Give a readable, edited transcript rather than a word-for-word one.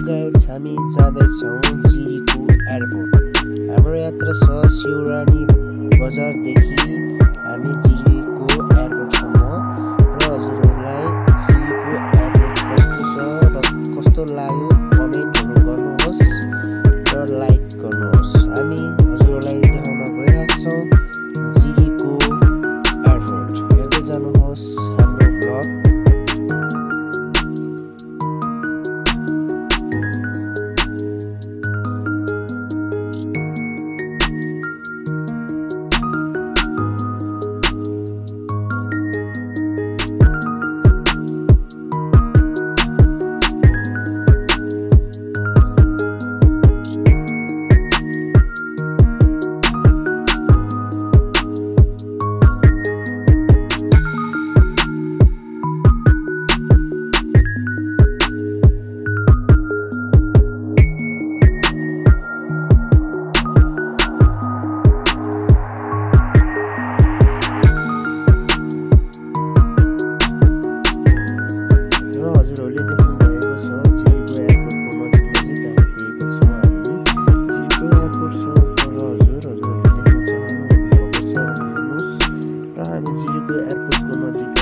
Guys हामी जाँदैछौँ जिरीको airport. हाम्रो यात्रा छ सिउरानी बजारदेखि हामी जिरीको एयरपोर्टसम्म र हजुरहरूलाई जिरीको एयरपोर्ट कस्तो छ र कस्तो लाग्यो कमेन्टहरू गर्नुहोस् र लाइक गर्नुहोस्। हामी हजुरहरूलाई देखाउन गइरहेका छौँ जिरीको एयरपोर्ट। हेर्दै जानुहोस् हाम्रो ब्लग। हजुरहरूले देख्नुभएको छ जिरीको एयरपोर्टको नजिकमा चाहिँ आइपुगेका छौँ हामी। जिरीको एयरपोर्ट छ र हजुरहरूले देख्न चाहनुहुन्छ भने हेर्नुहोस् र हामी जिरीको एयरपोर्टको नजिक